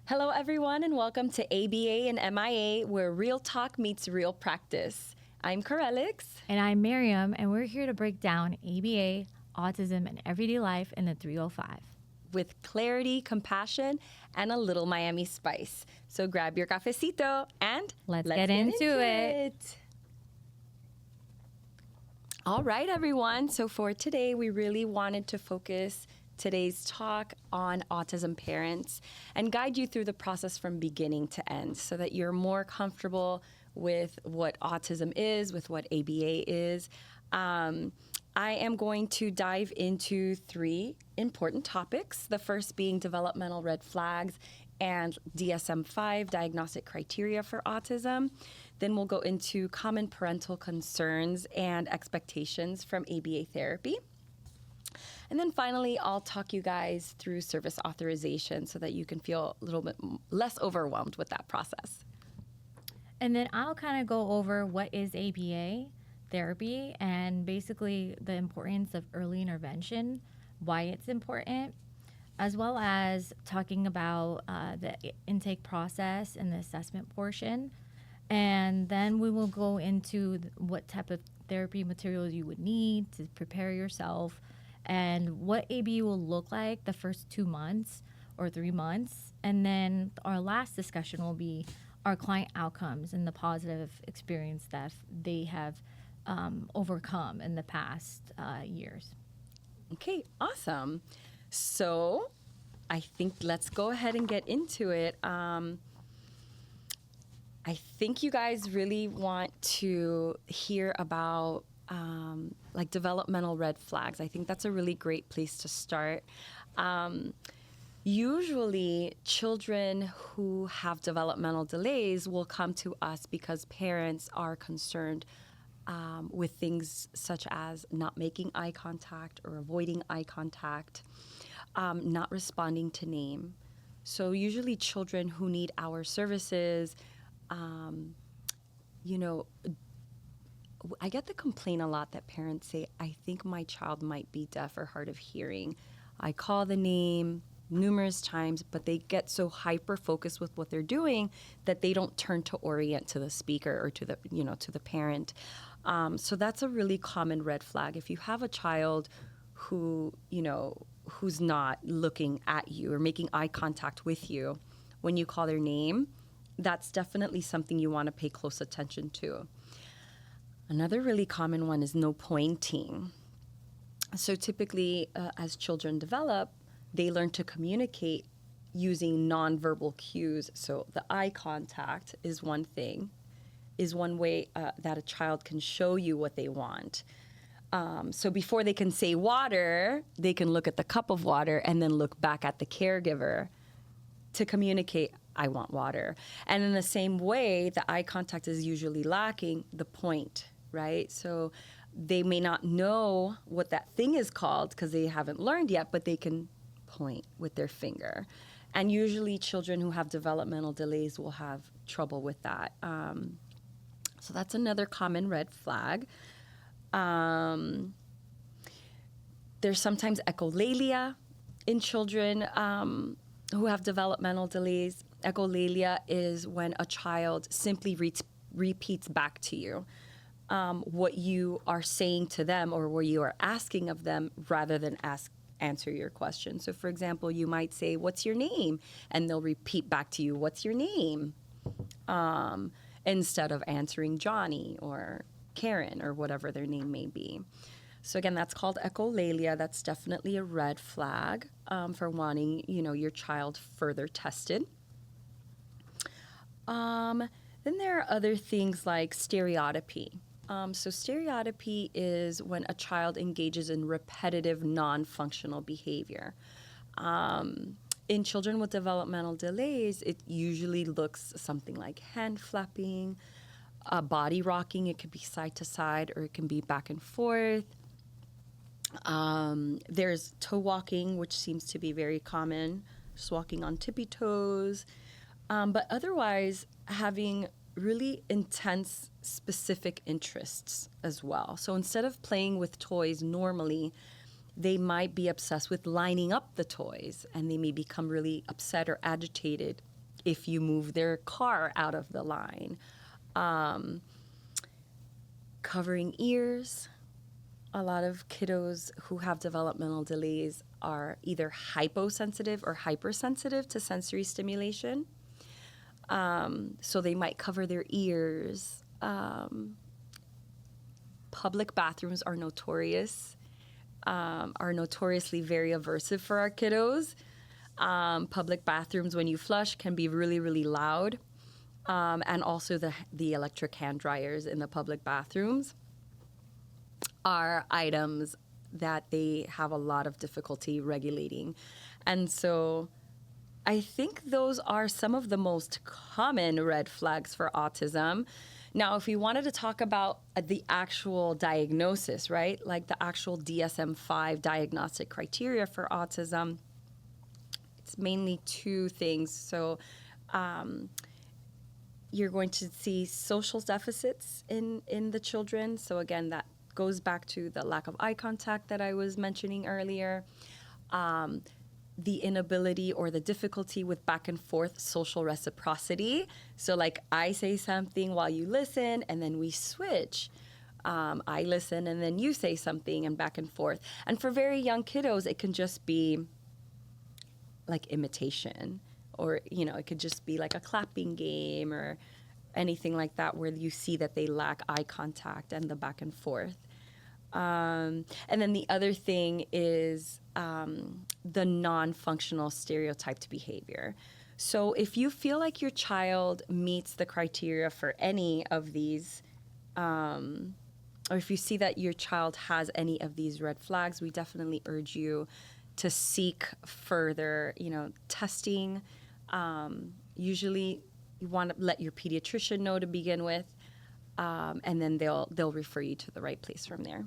Hello, everyone, and welcome to ABA and MIA, where real talk meets real practice. I'm Corelix. And I'm Miriam, and we're here to break down ABA, autism, and everyday life in the 305. With clarity, compassion, and a little Miami spice. So grab your cafecito and Let's get into it. All right, everyone. So for today, we really wanted to focus today's talk on autism parents and guide you through the process from beginning to end so that you're more comfortable with what autism is, with what ABA is. I am going to dive into three important topics. The first being developmental red flags and DSM-5 diagnostic criteria for autism. Then we'll go into common parental concerns and expectations from ABA therapy. And then finally, I'll talk you guys through service authorization so that you can feel a little bit less overwhelmed with that process. And then I'll kind of go over what is ABA therapy and basically the importance of early intervention, why it's important, as well as talking about the intake process and the assessment portion. And then we will go into what type of therapy materials you would need to prepare yourself and what ABA will look like the first 2 months or 3 months. And then our last discussion will be our client outcomes and the positive experience that they have overcome in the past years. Okay, awesome. So I think let's go ahead and get into it. I think you guys really want to hear about like developmental red flags. I think that's a really great place to start. Usually, children who have developmental delays will come to us because parents are concerned with things such as not making eye contact or avoiding eye contact, not responding to name. So usually children who need our services, I get the complaint a lot that parents say, I think my child might be deaf or hard of hearing. I call the name numerous times, but they get so hyper-focused with what they're doing that they don't turn to orient to the speaker or to the parent. So that's a really common red flag. If you have a child who, who's not looking at you or making eye contact with you when you call their name, that's definitely something you want to pay close attention to. Another really common one is no pointing. So typically, as children develop, they learn to communicate using nonverbal cues. So the eye contact is one thing, is one way that a child can show you what they want. So before they can say water, they can look at the cup of water and then look back at the caregiver to communicate, I want water. And in the same way, the eye contact is usually lacking the point, right? So they may not know what that thing is called because they haven't learned yet, but they can point with their finger. And usually children who have developmental delays will have trouble with that. So that's another common red flag. There's sometimes echolalia in children who have developmental delays. Echolalia is when a child simply repeats back to you what you are saying to them or what you are asking of them rather than answer your question. So, for example, you might say, "What's your name?" And they'll repeat back to you, "What's your name?" Instead of answering Johnny or Karen or whatever their name may be. So again, that's called echolalia. That's definitely a red flag for wanting, your child further tested. Then there are other things like stereotypy. So stereotypy is when a child engages in repetitive non-functional behavior. In children with developmental delays, it usually looks something like hand flapping, body rocking. It could be side to side or it can be back and forth. There's toe walking, which seems to be very common, just walking on tippy toes. But otherwise, having really intense specific interests as well. So instead of playing with toys normally, they might be obsessed with lining up the toys, and they may become really upset or agitated if you move their car out of the line. Covering ears. A lot of kiddos who have developmental delays are either hyposensitive or hypersensitive to sensory stimulation. So they might cover their ears. Public bathrooms are notoriously very aversive for our kiddos. Public bathrooms, when you flush, can be really, really loud. And also the electric hand dryers in the public bathrooms are items that they have a lot of difficulty regulating. And so I think those are some of the most common red flags for autism. Now, if we wanted to talk about the actual diagnosis, right, like the actual DSM-5 diagnostic criteria for autism, it's mainly two things. So you're going to see social deficits in the children. So again, that goes back to the lack of eye contact that I was mentioning earlier. The inability or the difficulty with back and forth social reciprocity. So like I say something while you listen and then we switch. I listen and then you say something and back and forth. And for very young kiddos, it can just be like imitation, or, you know, it could just be like a clapping game or anything like that where you see that they lack eye contact and the back and forth. And then the other thing is the non-functional stereotyped behavior. So if you feel like your child meets the criteria for any of these, or if you see that your child has any of these red flags, we definitely urge you to seek further, testing. Usually you want to let your pediatrician know to begin with, and then they'll refer you to the right place from there.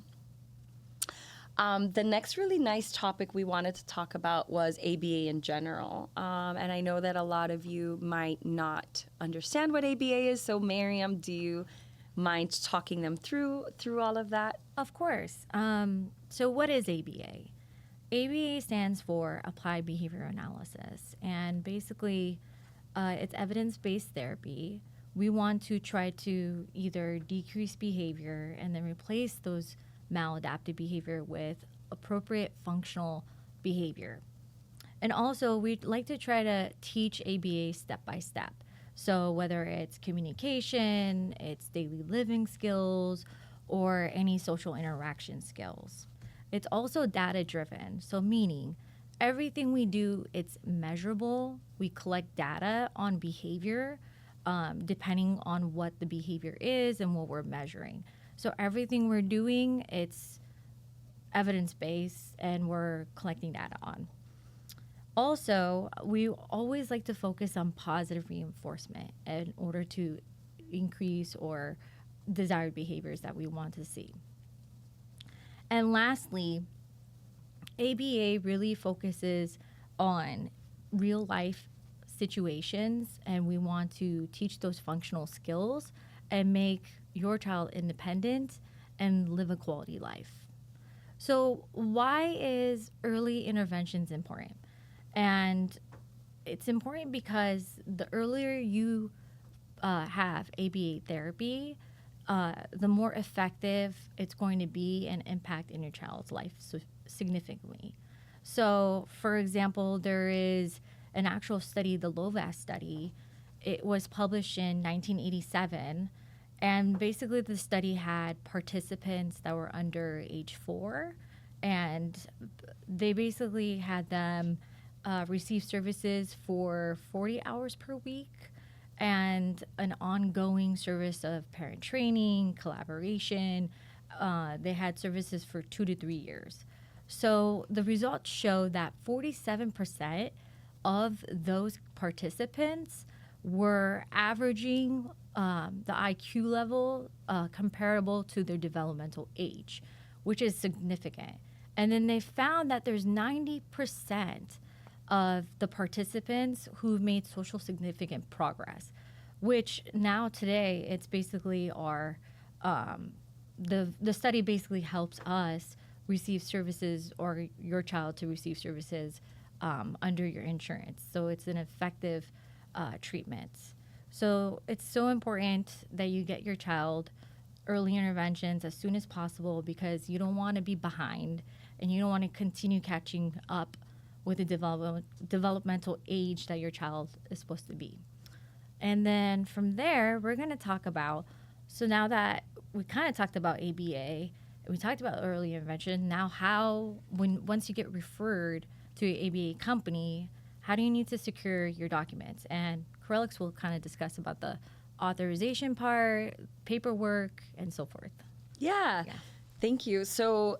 The next really nice topic we wanted to talk about was ABA in general. And I know that a lot of you might not understand what ABA is. So Miriam, do you mind talking them through all of that? Of course. So what is ABA? ABA stands for Applied Behavior Analysis. And basically, it's evidence-based therapy. We want to try to either decrease behavior and then replace those maladaptive behavior with appropriate functional behavior. And also, we'd like to try to teach ABA step by step. So whether it's communication, it's daily living skills, or any social interaction skills. It's also data driven, so meaning everything we do, it's measurable. We collect data on behavior depending on what the behavior is and what we're measuring. So everything we're doing, it's evidence-based and we're collecting data on. Also, we always like to focus on positive reinforcement in order to increase or desired behaviors that we want to see. And lastly, ABA really focuses on real life situations, and we want to teach those functional skills and make your child independent and live a quality life. So why is early interventions important? And it's important because the earlier you have ABA therapy, the more effective it's going to be and impact in your child's life significantly. So, for example, there is an actual study, the LOVAS study. It was published in 1987. And basically, the study had participants that were under age 4. And they basically had them receive services for 40 hours per week and an ongoing service of parent training, collaboration. They had services for 2 to 3 years. So the results show that 47% of those participants were averaging the IQ level comparable to their developmental age, which is significant. And then they found that there's 90% of the participants who've made social significant progress, which now today it's basically our the study basically helps us receive services or your child to receive services under your insurance. So it's an effective treatments. So it's so important that you get your child early interventions as soon as possible because you don't want to be behind and you don't want to continue catching up with the developmental age that your child is supposed to be. And then from there, we're going to talk about, so now that we kind of talked about ABA, we talked about early intervention, now how, once you get referred to an ABA company, how do you need to secure your documents? And Corelix will kind of discuss about the authorization part, paperwork, and so forth. Yeah. Thank you. So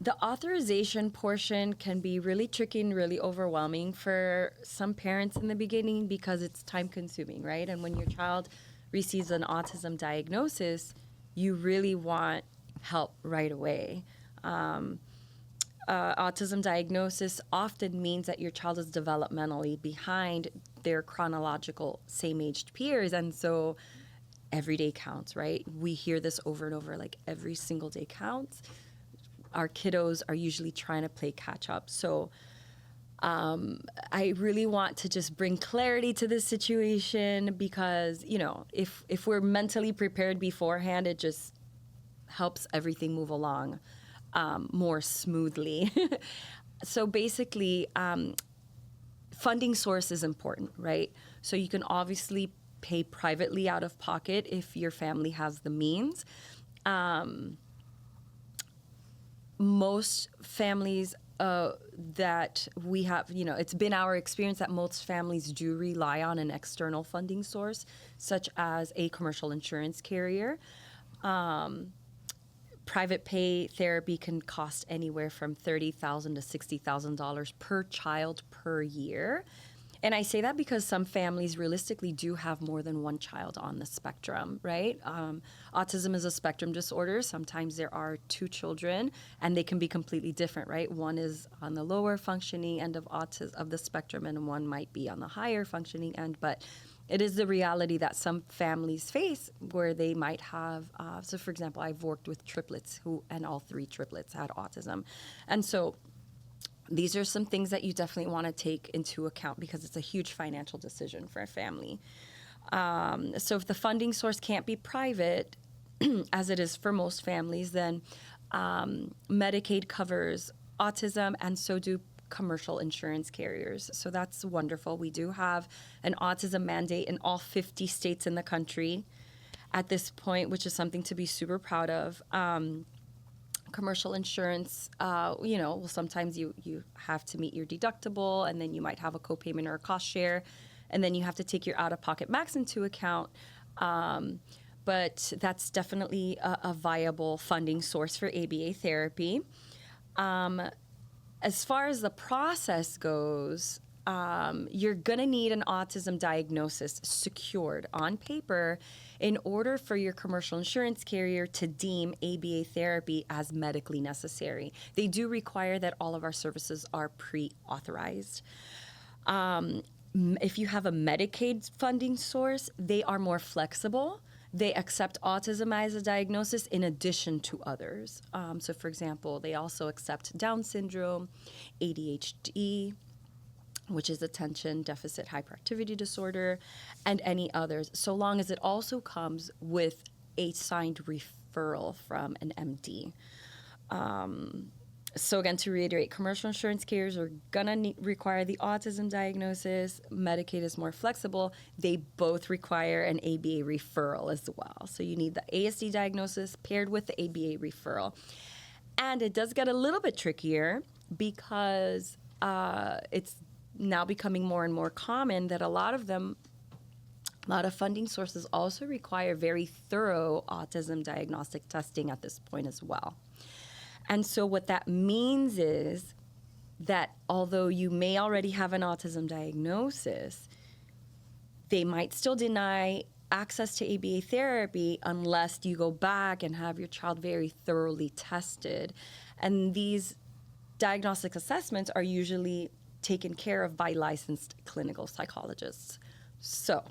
the authorization portion can be really tricky and really overwhelming for some parents in the beginning because it's time consuming, right? And when your child receives an autism diagnosis, you really want help right away. Autism diagnosis often means that your child is developmentally behind their chronological same-aged peers, and so every day counts, right? We hear this over and over, like every single day counts. Our kiddos are usually trying to play catch up. So I really want to just bring clarity to this situation because, you know, if we're mentally prepared beforehand, it just helps everything move along more smoothly. So basically, funding source is important, right? So you can obviously pay privately out of pocket if your family has the means. Most families that we have, you know, it's been our experience that most families do rely on an external funding source, such as a commercial insurance carrier. Private pay therapy can cost anywhere from $30,000 to $60,000 per child per year. And I say that because some families realistically do have more than one child on the spectrum, right? Autism is a spectrum disorder. Sometimes there are two children, and they can be completely different, right? One is on the lower functioning end of the spectrum, and one might be on the higher functioning end. But it is the reality that some families face where they might have, so for example, I've worked with triplets and all three triplets had autism. And so these are some things that you definitely want to take into account because it's a huge financial decision for a family. So if the funding source can't be private, as it is for most families, then Medicaid covers autism, and so do commercial insurance carriers. So that's wonderful. We do have an autism mandate in all 50 states in the country at this point, which is something to be super proud of. Commercial insurance, you know, well, sometimes you have to meet your deductible, and then you might have a copayment or a cost share, and then you have to take your out-of-pocket max into account. But that's definitely a viable funding source for ABA therapy. As far as the process goes, you're going to need an autism diagnosis secured on paper in order for your commercial insurance carrier to deem ABA therapy as medically necessary. They do require that all of our services are pre-authorized. If you have a Medicaid funding source, they are more flexible. They accept autism as a diagnosis in addition to others. So, for example, they also accept Down syndrome, ADHD, which is attention deficit hyperactivity disorder, and any others, so long as it also comes with a signed referral from an MD. So again, to reiterate, commercial insurance carriers are gonna require the autism diagnosis. Medicaid is more flexible. They both require an ABA referral as well. So you need the ASD diagnosis paired with the ABA referral. And it does get a little bit trickier because it's now becoming more and more common that a lot of funding sources also require very thorough autism diagnostic testing at this point as well. And so what that means is that although you may already have an autism diagnosis, they might still deny access to ABA therapy unless you go back and have your child very thoroughly tested. And these diagnostic assessments are usually taken care of by licensed clinical psychologists. So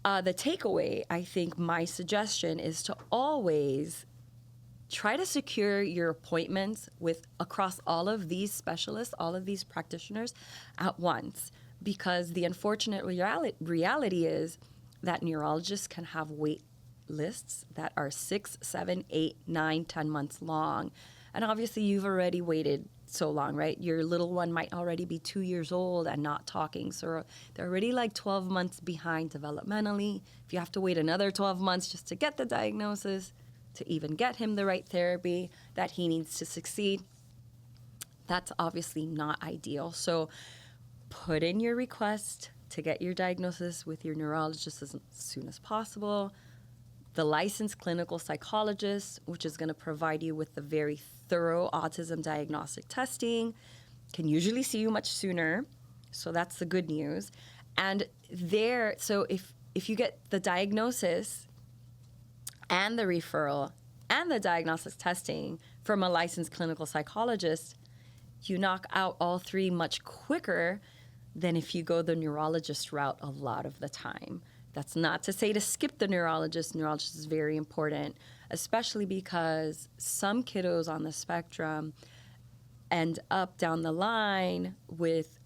the takeaway, I think my suggestion is to always try to secure your appointments with across all of these specialists, all of these practitioners at once, because the unfortunate reality is that neurologists can have wait lists that are 6, 7, 8, 9, 10 months long. And obviously, you've already waited so long, right? Your little one might already be 2 years old and not talking. So they're already like 12 months behind developmentally. If you have to wait another 12 months just to get the diagnosis, to even get him the right therapy that he needs to succeed, that's obviously not ideal. So put in your request to get your diagnosis with your neurologist as soon as possible. The licensed clinical psychologist, which is going to provide you with the very thorough autism diagnostic testing, can usually see you much sooner. So that's the good news. And so if you get the diagnosis and the referral and the diagnostic testing from a licensed clinical psychologist, you knock out all three much quicker than if you go the neurologist route a lot of the time. That's not to say to skip the neurologist. Neurologist is very important, especially because some kiddos on the spectrum end up down the line with,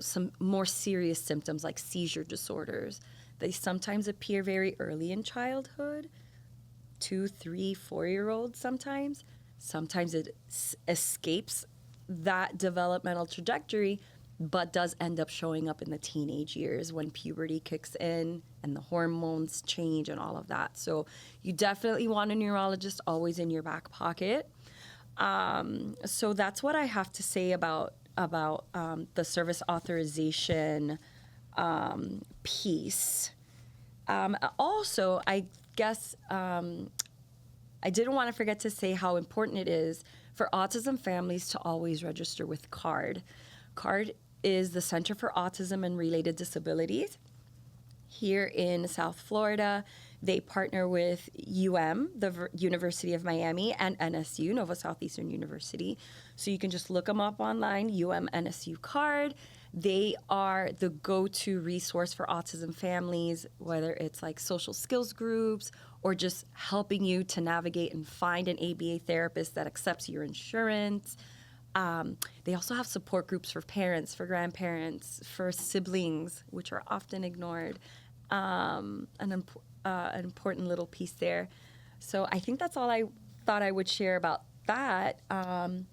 some more serious symptoms like seizure disorders. They sometimes appear very early in childhood, 2, 3, 4-year-olds sometimes. Sometimes it escapes that developmental trajectory, but does end up showing up in the teenage years when puberty kicks in and the hormones change and all of that. So you definitely want a neurologist always in your back pocket. So that's what I have to say about the service authorization piece. Also, I guess I didn't want to forget to say how important it is for autism families to always register with CARD. CARD is the Center for Autism and Related Disabilities. Here in South Florida, they partner with the University of Miami, and NSU, Nova Southeastern University. So you can just look them up online, NSU CARD. They are the go-to resource for autism families, whether it's like social skills groups or just helping you to navigate and find an ABA therapist that accepts your insurance. They also have support groups for parents, for grandparents, for siblings, which are often ignored. An important little piece there. So I think that's all I thought I would share about that.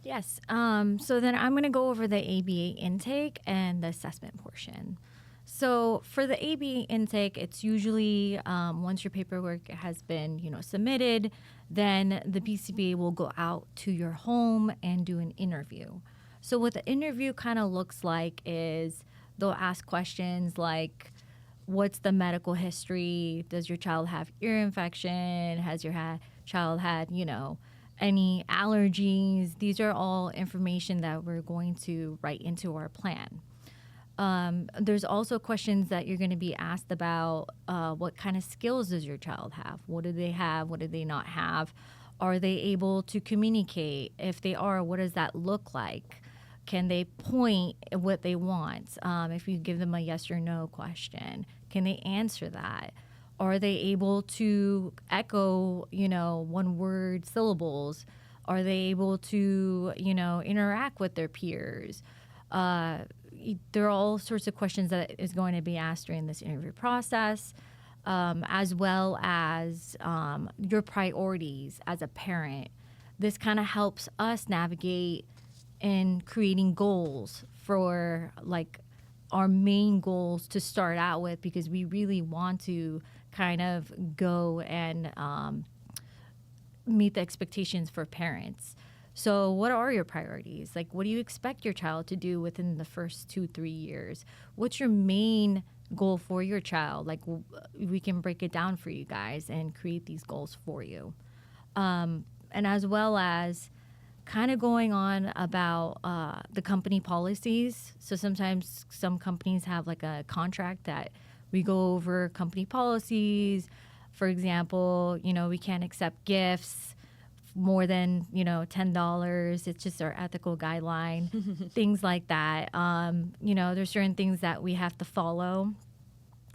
Yes. So then I'm going to go over the ABA intake and the assessment portion. So for the ABA intake, it's usually once your paperwork has been, submitted, then the PCBA will go out to your home and do an interview. So what the interview kind of looks like is they'll ask questions like, what's the medical history? Does your child have ear infection? Has your child had, any allergies? These are all information that we're going to write into our plan. There's also questions that you're going to be asked about what kind of skills does your child have? What do they have? What do they not have? Are they able to communicate? If they are, what does that look like? Can they point at what they want? If you give them a yes or no question, can they answer that? Are they able to echo, one-word syllables? Are they able to, interact with their peers? There are all sorts of questions that is going to be asked during this interview process, as well as your priorities as a parent. This kind of helps us navigate in creating goals for our main goals to start out with, because we really want to kind of go and meet the expectations for parents. So what are your priorities? What do you expect your child to do within the first 2-3 years? What's your main goal for your child? We can break it down for you guys and create these goals for you. And as well as kind of going on about the company policies. So sometimes some companies have a contract that we go over company policies. For example, we can't accept gifts more than $10. It's just our ethical guideline. Things like that. There's certain things that we have to follow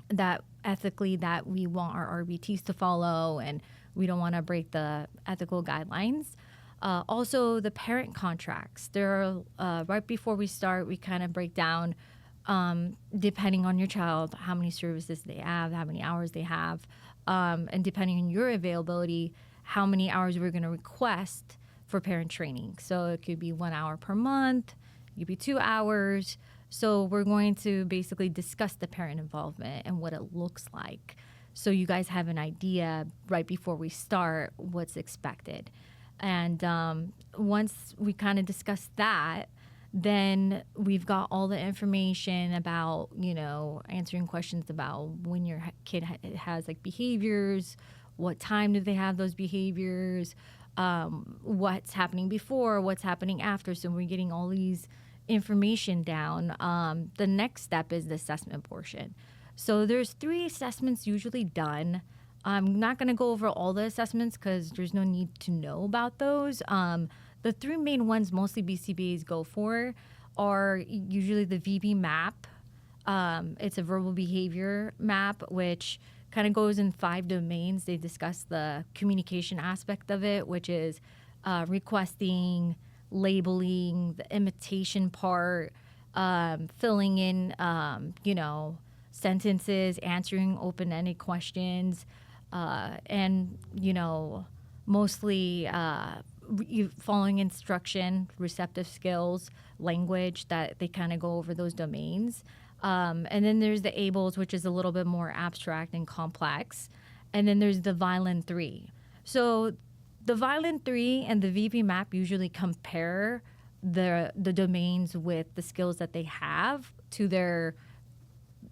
that ethically that we want our RBTs to follow, and we don't want to break the ethical guidelines. Also, the parent contracts. There are right before we start, we kind of break down depending on your child, how many services they have, how many hours they have, and depending on your availability, how many hours we're going to request for parent training. So it could be 1 hour per month, it could be 2 hours. So we're going to basically discuss the parent involvement and what it looks like. So you guys have an idea right before we start what's expected. And once we kind of discuss that, then we've got all the information about, answering questions about when your kid has like behaviors, what time do they have those behaviors, what's happening before, what's happening after. So we're getting all these information down. The next step is the assessment portion. So there's 3 assessments usually done. I'm not going to go over all the assessments because there's no need to know about those. The 3 main ones mostly BCBAs go for are usually the VB map. It's a verbal behavior map, which kind of goes in 5 domains. They discuss the communication aspect of it, which is requesting, labeling, the imitation part, filling in, sentences, answering open-ended questions, and, mostly following instruction, receptive skills, language, that they kind of go over those domains. And then there's the ABLES, which is a little bit more abstract and complex. And then there's the Violin 3. So the Violin 3 and the VP map usually compare the domains with the skills that they have to their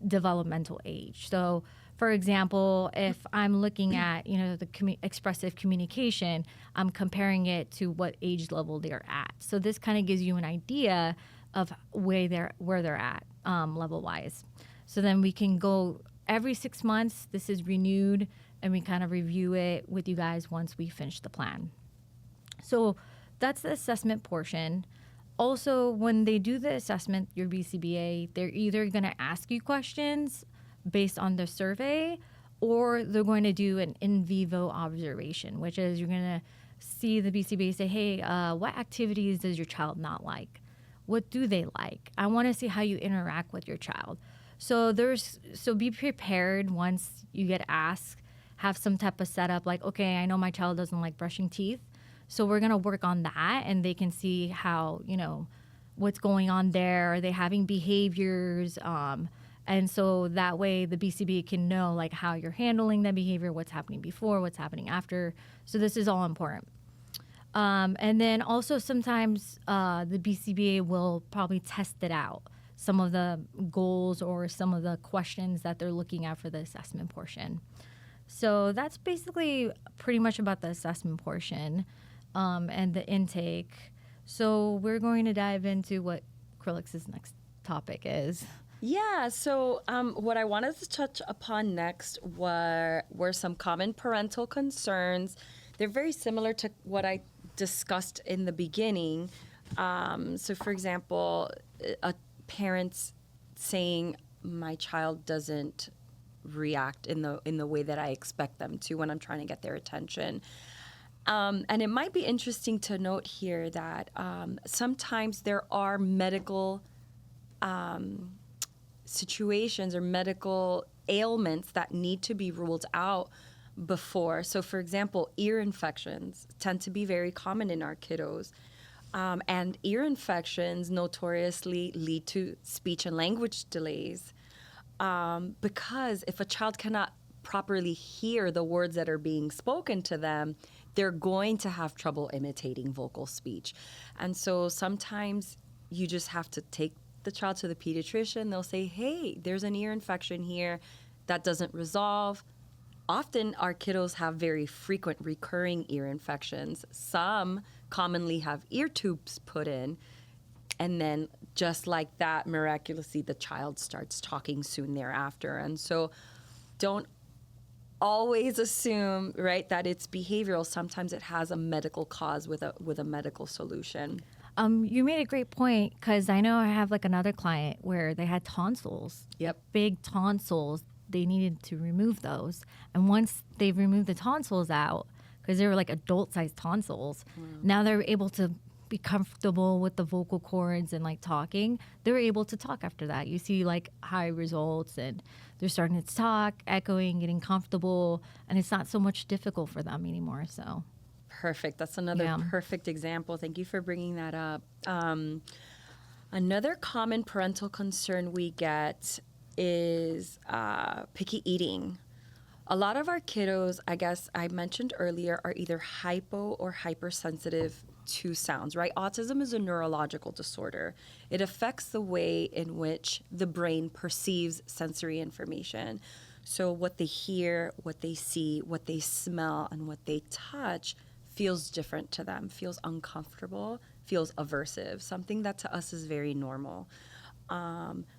developmental age. So, for example, if I'm looking at, the expressive communication, I'm comparing it to what age level they're at. So this kind of gives you an idea of where they're at level-wise. So then we can go every 6 months. This is renewed, and we kind of review it with you guys once we finish the plan. So that's the assessment portion. Also, when they do the assessment, your BCBA, they're either going to ask you questions based on the survey, or they're going to do an in vivo observation, which is you're going to see the BCBA say, hey, what activities does your child not like? What do they like? I want to see how you interact with your child. So be prepared once you get asked, have some type of setup like, okay, I know my child doesn't like brushing teeth. So we're going to work on that, and they can see how, what's going on there. Are they having behaviors? And so that way the BCBA can know like how you're handling that behavior, what's happening before, what's happening after. So this is all important. And then also sometimes the BCBA will probably test it out, some of the goals or some of the questions that they're looking at for the assessment portion. So that's basically pretty much about the assessment portion and the intake. So we're going to dive into what Krillix's next topic is. Yeah, so what I wanted to touch upon next were some common parental concerns. They're very similar to what I discussed in the beginning. So, for example, a parent's saying, my child doesn't react in the way that I expect them to when I'm trying to get their attention. And it might be interesting to note here that sometimes there are medical situations or medical ailments that need to be ruled out before. So, for example, ear infections tend to be very common in our kiddos. And ear infections notoriously lead to speech and language delays because if a child cannot properly hear the words that are being spoken to them, they're going to have trouble imitating vocal speech. And so sometimes you just have to take the child to the pediatrician. They'll say, hey, there's an ear infection here that doesn't resolve. Often our kiddos have very frequent recurring ear infections. Some commonly have ear tubes put in. And then just like that, miraculously, the child starts talking soon thereafter. And so don't always assume, right, that it's behavioral. Sometimes it has a medical cause with a medical solution. You made a great point, because I know I have like another client where they had tonsils. Yep. Big tonsils. They needed to remove those. And once they removed the tonsils out, because they were like adult-sized tonsils, now they're able to be comfortable with the vocal cords and like talking, they're able to talk after that. You see like high results and they're starting to talk, echoing, getting comfortable, and it's not so much difficult for them anymore. So, Perfect. That's another yeah. perfect example. Thank you for bringing that up. Another common parental concern we get is picky eating. A lot of our kiddos, I guess I mentioned earlier, are either hypo or hypersensitive to sounds, right? Autism is a neurological disorder. It affects the way in which the brain perceives sensory information. So what they hear, what they see, what they smell, and what they touch feels different to them, feels uncomfortable, feels aversive, something that to us is very normal.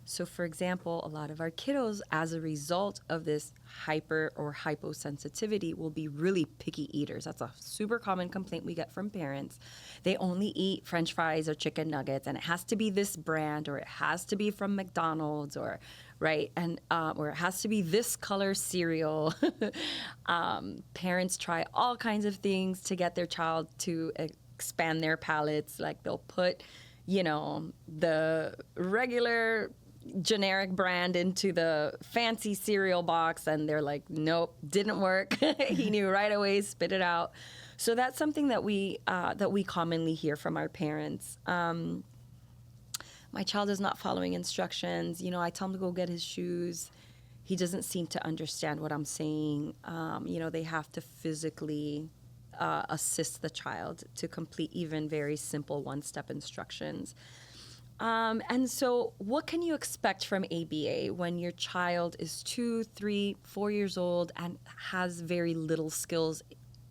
So, for example, a lot of our kiddos, as a result of this hyper or hyposensitivity, will be really picky eaters. That's a super common complaint we get from parents. They only eat French fries or chicken nuggets, and it has to be this brand, or it has to be from McDonald's, or right, and or it has to be this color cereal. Parents try all kinds of things to get their child to expand their palates. Like they'll put the regular generic brand into the fancy cereal box, and they're like, nope, didn't work. He knew right away, spit it out. So that's something that we commonly hear from our parents. My child is not following instructions. I tell him to go get his shoes. He doesn't seem to understand what I'm saying. They have to physically assist the child to complete even very simple one-step instructions. And so what can you expect from ABA when your child is 2, 3, 4 years old and has very little skills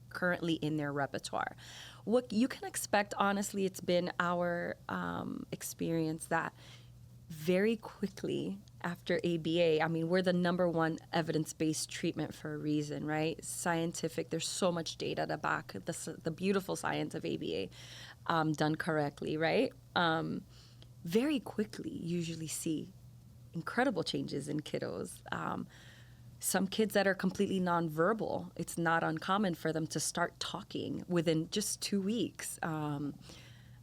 currently in their repertoire? What you can expect, honestly, it's been our experience that very quickly after ABA, I mean, we're the number one evidence-based treatment for a reason, right? Scientific, there's so much data to back the beautiful science of ABA done correctly, right? Very quickly, usually see incredible changes in kiddos. Some kids that are completely nonverbal, it's not uncommon for them to start talking within just 2 weeks.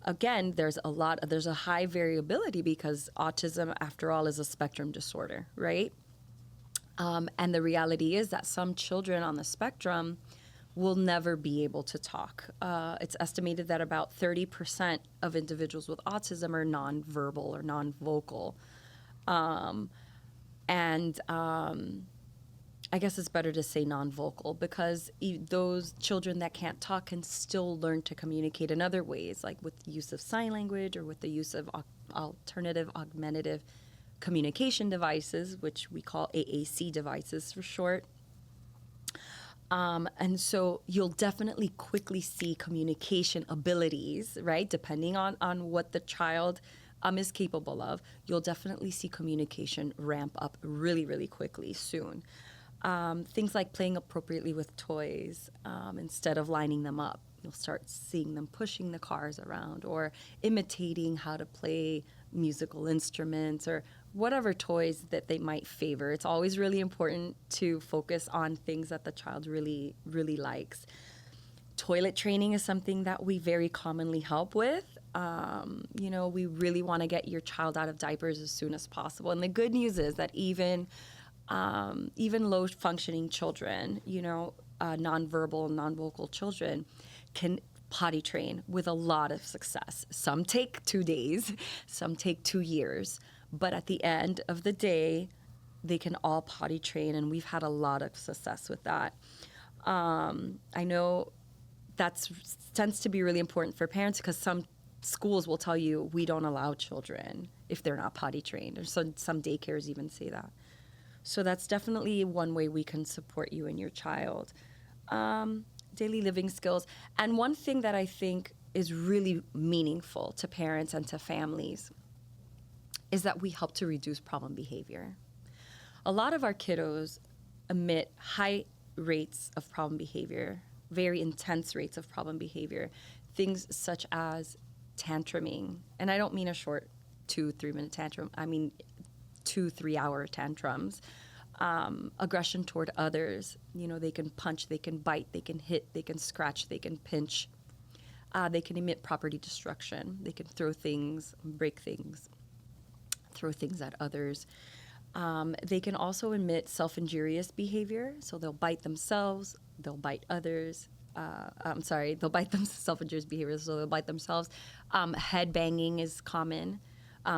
Again, there's a high variability because autism, after all, is a spectrum disorder, right? And the reality is that some children on the spectrum will never be able to talk. It's estimated that about 30% of individuals with autism are nonverbal or nonvocal. I guess it's better to say non-vocal because those children that can't talk can still learn to communicate in other ways, like with the use of sign language or with the use of alternative augmentative communication devices, which we call AAC devices for short. And so you'll definitely quickly see communication abilities, right? Depending on what the child is capable of, you'll definitely see communication ramp up really, really quickly soon. Things like playing appropriately with toys instead of lining them up. You'll start seeing them pushing the cars around or imitating how to play musical instruments or whatever toys that they might favor. It's always really important to focus on things that the child really, really likes. Toilet training is something that we very commonly help with. We really want to get your child out of diapers as soon as possible. And the good news is that even low functioning children, nonverbal and non-vocal children can potty train with a lot of success. Some take 2 days, some take 2 years, but at the end of the day, they can all potty train, and we've had a lot of success with that. I know that tends to be really important for parents because some schools will tell you we don't allow children if they're not potty trained, or some daycares even say that. So that's definitely one way we can support you and your child. Daily living skills. And one thing that I think is really meaningful to parents and to families is that we help to reduce problem behavior. A lot of our kiddos emit high rates of problem behavior, very intense rates of problem behavior, things such as tantruming. And I don't mean a short 2-3 minute tantrum. I mean 2-3 hour tantrums, aggression toward others. They can punch, they can bite, they can hit, they can scratch, they can pinch. They can emit property destruction. They can throw things, break things, throw things at others. They can also emit self-injurious behavior. So they'll bite themselves, they'll bite others. They'll bite them, self-injurious behavior, so they'll bite themselves. Head banging is common.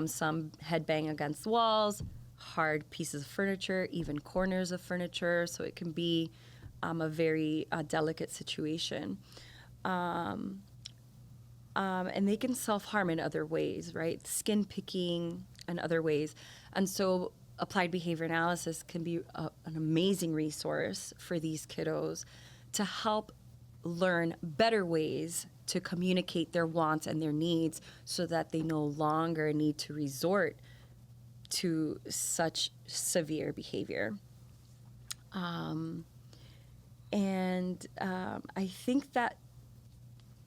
Some head bang against walls, hard pieces of furniture, even corners of furniture. So it can be a very delicate situation. And they can self-harm in other ways, right? Skin picking and other ways. And so applied behavior analysis can be an amazing resource for these kiddos to help learn better ways to communicate their wants and their needs so that they no longer need to resort to such severe behavior. I think that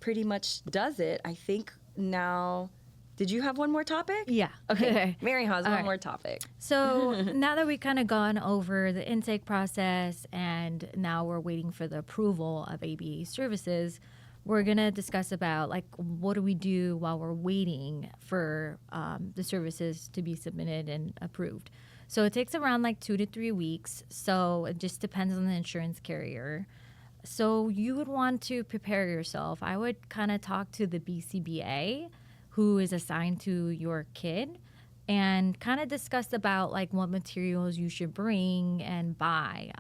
pretty much does it. I think now, did you have one more topic? Yeah. Okay. Mary has one right. more topic. So now that we've kind of gone over the intake process and now we're waiting for the approval of ABA services, we're going to discuss about like what do we do while we're waiting for the services to be submitted and approved. So it takes around like 2 to 3 weeks. So it just depends on the insurance carrier. So you would want to prepare yourself. I would kind of talk to the BCBA who is assigned to your kid and kind of discuss about like what materials you should bring and buy.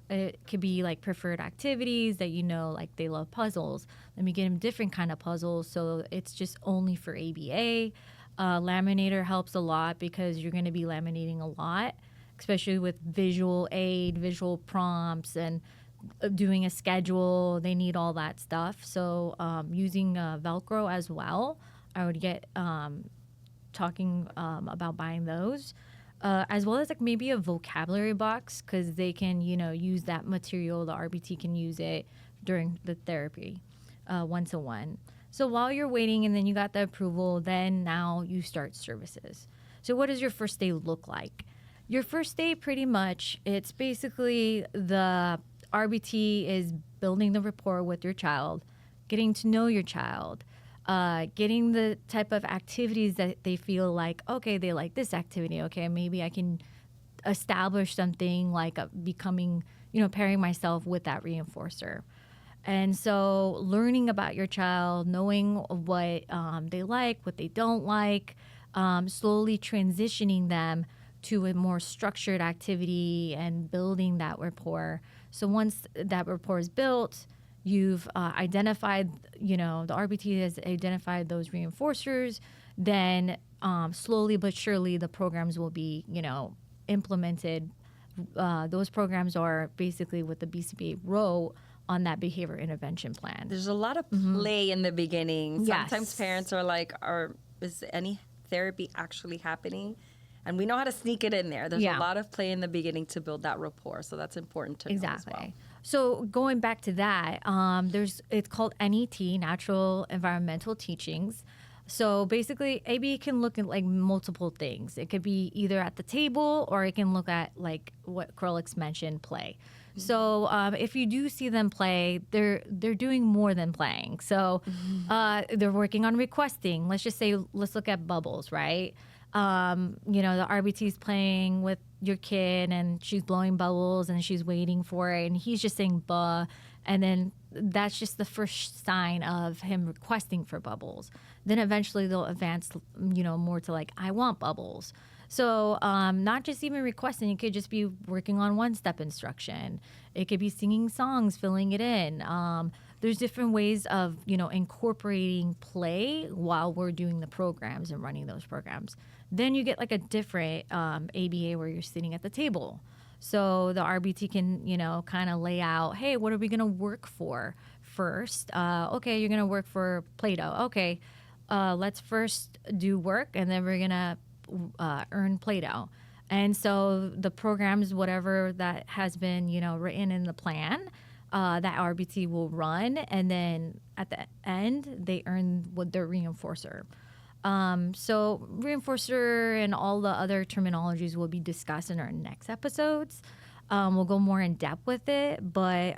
It could be like preferred activities that like they love puzzles. Let me get them different kind of puzzles so it's just only for ABA. Laminator helps a lot because you're going to be laminating a lot, especially with visual aid, visual prompts, and doing a schedule. They need all that stuff. So using Velcro as well, I would get talking about buying those. As well as like maybe a vocabulary box because they can, use that material. The RBT can use it during the therapy, one-to-one. So while you're waiting and then you got the approval, then now you start services. So what does your first day look like? Your first day, pretty much, it's basically the RBT is building the rapport with your child, getting to know your child, getting the type of activities that they feel like, okay, they like this activity. Okay, maybe I can establish something like becoming, pairing myself with that reinforcer. And so learning about your child, knowing what they like, what they don't like, slowly transitioning them to a more structured activity and building that rapport. So once that rapport is built, you've identified, the RBT has identified those reinforcers, then slowly but surely the programs will be, implemented. Those programs are basically what the BCBA wrote on that behavior intervention plan. There's a lot of play in the beginning. Yes. Sometimes parents are like, is any therapy actually happening? And we know how to sneak it in there. There's a lot of play in the beginning to build that rapport. So that's important to know as well. So going back to that, it's called NET, Natural Environmental Teachings. So basically, AB can look at like multiple things. It could be either at the table or it can look at like what Krolix mentioned, play. So if you do see them play, they're doing more than playing. So they're working on requesting. Let's look at bubbles, right? The RBT is playing with your kid and she's blowing bubbles and she's waiting for it and he's just saying "buh," and then that's just the first sign of him requesting for bubbles. Then eventually they'll advance, more to like, I want bubbles. So not just even requesting, it could just be working on one-step instruction. It could be singing songs, filling it in. There's different ways of, incorporating play while we're doing the programs and running those programs. Then you get like a different ABA where you're sitting at the table. So the RBT can, kind of lay out, hey, what are we going to work for first? Okay, you're going to work for Play-Doh. Okay, let's first do work and then we're going to earn Play-Doh. And so the programs, whatever that has been, written in the plan, that RBT will run, and then at the end they earn what their reinforcer. So reinforcer and all the other terminologies will be discussed in our next episodes. We'll go more in depth with it, but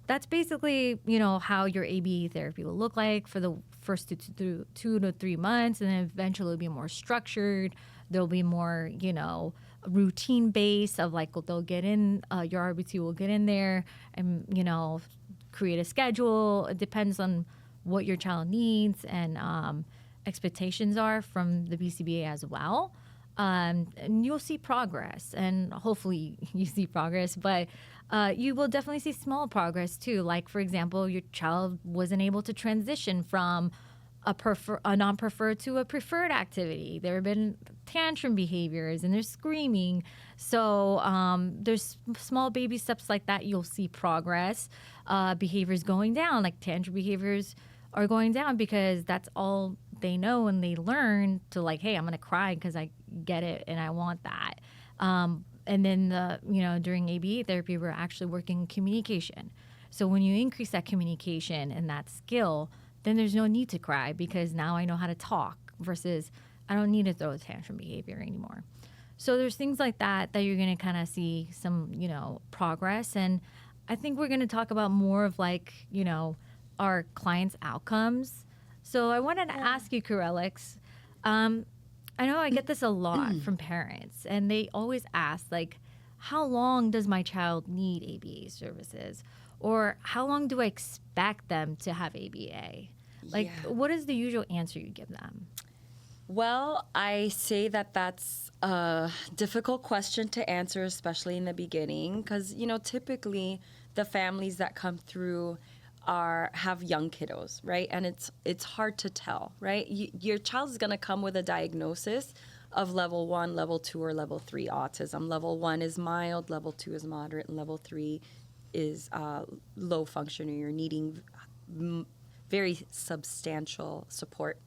that's basically, you know, how your ABA therapy will look like for the first 2 to 3 months, and then eventually it'll be more structured. There'll be more, you know, routine based of like they'll get in, your RBT will get in there and, you know, create a schedule. It depends on what your child needs and expectations are from the BCBA as well. And you'll see progress, and hopefully you see progress, but you will definitely see small progress too. Like, for example, your child wasn't able to transition from a non-preferred to a preferred activity. There have been tantrum behaviors and there's screaming. So there's small baby steps like that. You'll see progress. Behaviors going down, like tantrum behaviors are going down because that's all they know, and they learn to like, hey, I'm gonna cry because I get it and I want that. And then during ABA therapy, we're actually working communication. So when you increase that communication and that skill, then there's no need to cry because now I know how to talk versus I don't need to throw a tantrum behavior anymore. So there's things like that you're going to kind of see some, progress. And I think we're going to talk about more of like, our clients' outcomes. So I wanted to ask you, Corelix, I know I get this a lot from parents, and they always ask, like, how long does my child need ABA services? Or how long do I expect them to have ABA? Like, what is the usual answer you give them? Well, I say that that's a difficult question to answer, especially in the beginning, because, typically the families that come through have young kiddos, right? And it's hard to tell, right? Your child is going to come with a diagnosis of level 1, level 2, or level 3 autism. Level 1 is mild, level 2 is moderate, and level 3 is low functioning. You're needing very substantial support.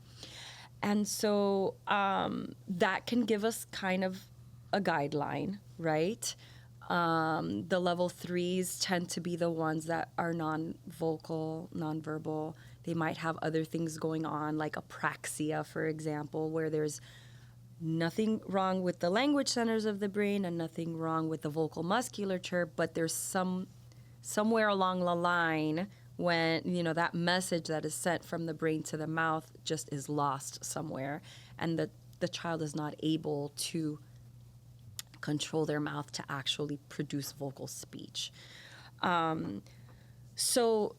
And so that can give us kind of a guideline, right? The level 3s tend to be the ones that are non-vocal, non-verbal. They might have other things going on, like apraxia, for example, where there's nothing wrong with the language centers of the brain and nothing wrong with the vocal musculature, but there's somewhere along the line when, that message that is sent from the brain to the mouth just is lost somewhere, and the child is not able to control their mouth to actually produce vocal speech. So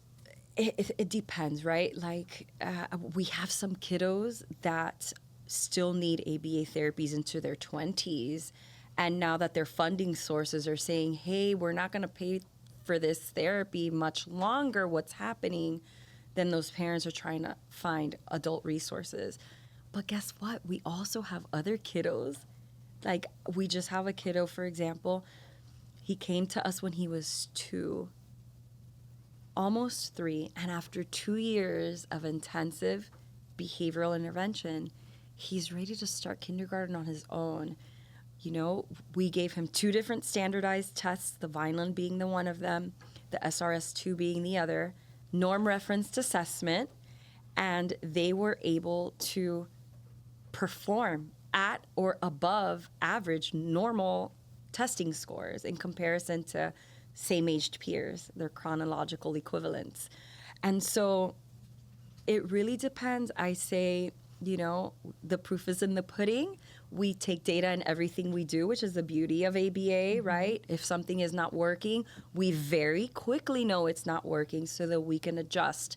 it depends, right? Like we have some kiddos that still need ABA therapies into their 20s, and now that their funding sources are saying, hey, we're not going to pay for this therapy much longer, what's happening? Then those parents are trying to find adult resources. But guess what? We also have other kiddos. Like, we just have a kiddo, for example. He came to us when he was 2, almost 3, and after 2 years of intensive behavioral intervention, he's ready to start kindergarten on his own. We gave him 2 different standardized tests, the Vineland being the one of them, the SRS-2 being the other, norm referenced assessment, and they were able to perform at or above average normal testing scores in comparison to same-aged peers, their chronological equivalents. And so it really depends. I say, the proof is in the pudding. We take data in everything we do, which is the beauty of ABA, right? If something is not working, we very quickly know it's not working so that we can adjust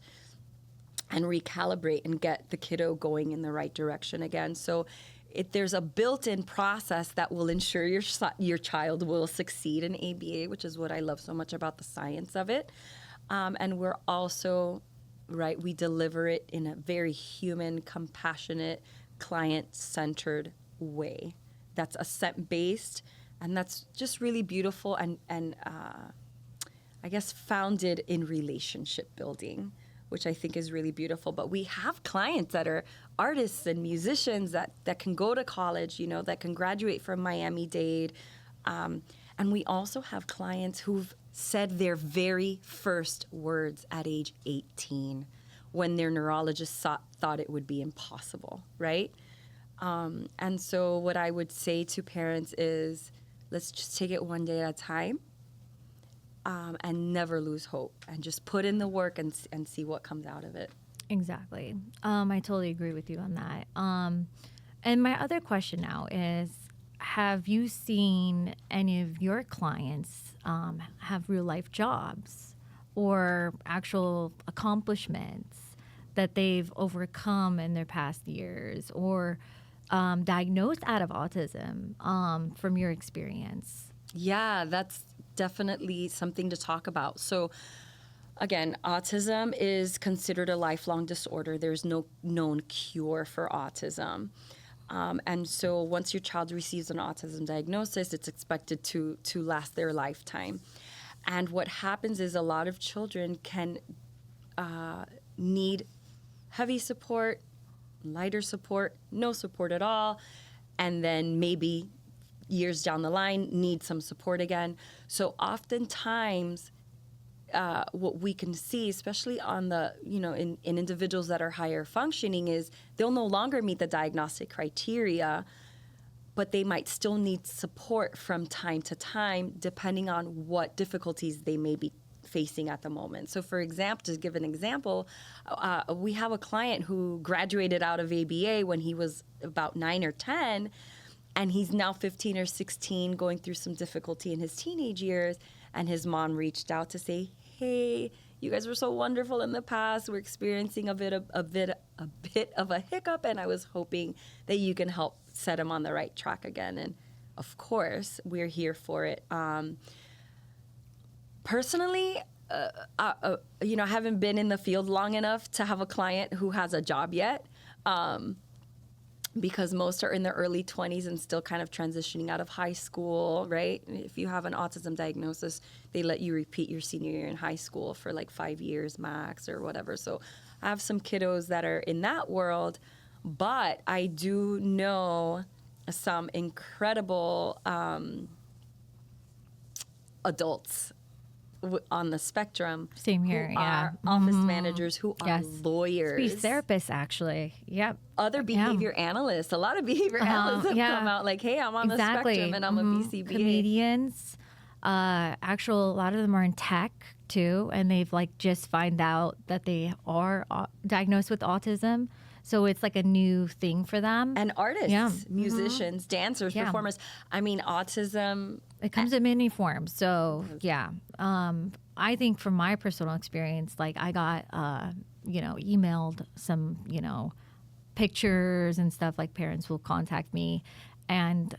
and recalibrate and get the kiddo going in the right direction again. So there's a built-in process that will ensure your child will succeed in ABA, which is what I love so much about the science of it. And we're also, right, we deliver it in a very human, compassionate, client-centered way. That's assent-based, and that's just really beautiful and I guess founded in relationship building, which I think is really beautiful. But we have clients that are artists and musicians that can go to college, that can graduate from Miami-Dade. And we also have clients who've said their very first words at age 18 when their neurologist thought it would be impossible, right? And so what I would say to parents is, let's just take it one day at a time. and never lose hope, and just put in the work and see what comes out of it. Exactly. I totally agree with you on that. And my other question now is, have you seen any of your clients have real life jobs or actual accomplishments that they've overcome in their past years, or diagnosed out of autism from your experience? Yeah, that's definitely something to talk about. So, again, autism is considered a lifelong disorder. There's no known cure for autism. And so once your child receives an autism diagnosis, it's expected to last their lifetime. And what happens is a lot of children can need heavy support, lighter support, no support at all, and then maybe years down the line need some support again. So oftentimes, what we can see, especially on the, in individuals that are higher functioning, is they'll no longer meet the diagnostic criteria, but they might still need support from time to time, depending on what difficulties they may be facing at the moment. So for example, to give an example, we have a client who graduated out of ABA when he was about 9 or 10, and he's now 15 or 16 going through some difficulty in his teenage years, and his mom reached out to say, hey, you guys were so wonderful in the past. We're experiencing a bit of a hiccup, and I was hoping that you can help set him on the right track again. And of course, we're here for it. Personally, I haven't been in the field long enough to have a client who has a job yet. Because most are in their early 20s and still kind of transitioning out of high school, right? If you have an autism diagnosis, they let you repeat your senior year in high school for like 5 years max or whatever. So I have some kiddos that are in that world, but I do know some incredible adults on the spectrum. Same here, who yeah. are office managers, who are lawyers. Speech therapists, actually. Yep. Other behavior analysts. A lot of behavior analysts have come out like, hey, I'm on the spectrum and I'm a BCBA. Comedians. A lot of them are in tech too, and they've like just find out that they are diagnosed with autism. So it's like a new thing for them. And artists, musicians, dancers, performers. I mean, autism. It comes in many forms. So, yeah. I think from my personal experience, like I got, emailed some, pictures and stuff, like parents will contact me. And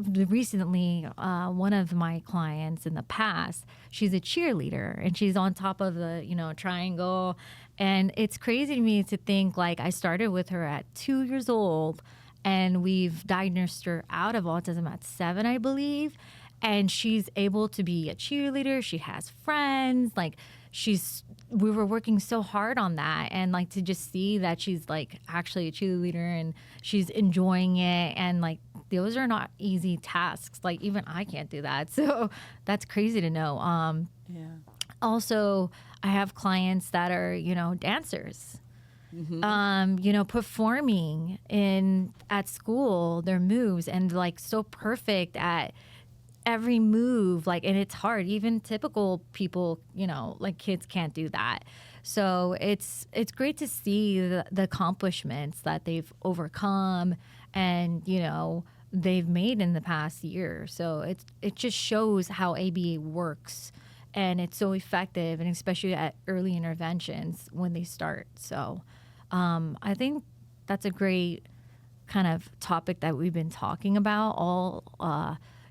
recently, one of my clients in the past, she's a cheerleader and she's on top of the, triangle. And it's crazy to me to think like I started with her at 2 years old and we've diagnosed her out of autism at 7, I believe. And she's able to be a cheerleader. She has friends. Like we were working so hard on that. And like to just see that she's like actually a cheerleader and she's enjoying it. And like those are not easy tasks. Like even I can't do that. So that's crazy to know. Also, I have clients that are, dancers. Performing at school, their moves, and like so perfect at every move, like, and it's hard. Even typical people, like kids can't do that. So it's great to see the accomplishments that they've overcome and, they've made in the past year. So it just shows how ABA works, and it's so effective, and especially at early interventions when they start. So I think that's a great kind of topic that we've been talking about,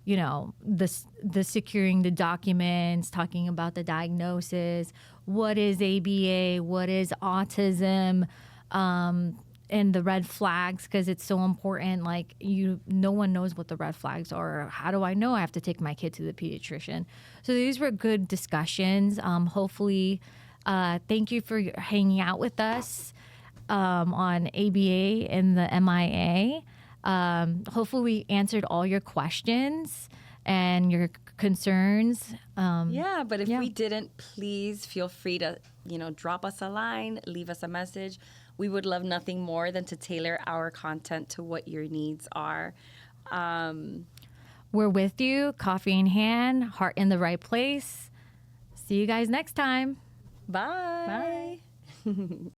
the securing the documents, talking about the diagnosis, what is ABA, what is autism, and the red flags, because it's so important. Like no one knows what the red flags are. How do I know I have to take my kid to the pediatrician? So these were good discussions. Hopefully, thank you for hanging out with us on ABA and the MIA. Hopefully we answered all your questions and your concerns. But if we didn't, please feel free to, drop us a line, leave us a message. We would love nothing more than to tailor our content to what your needs are. We're with you, coffee in hand, heart in the right place. See you guys next time. Bye. Bye.